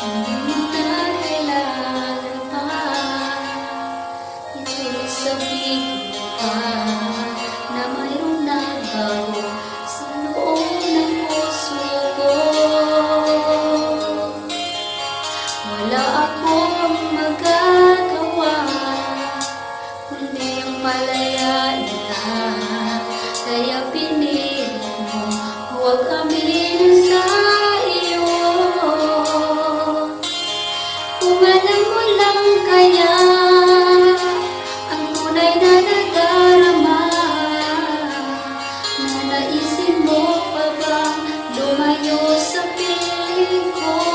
Hindi mo dahilan pa, ito'y sabihin pa na mayroong nagbago sa loob ng puso ko. Wala akong magagawa kundi ang palayain ka, kaya pinilit mo huwag aminin sa iyo. Kung alam mo lang kaya ang tunay na nadarama, na naisin mo pa bang lumayo sa piling ko?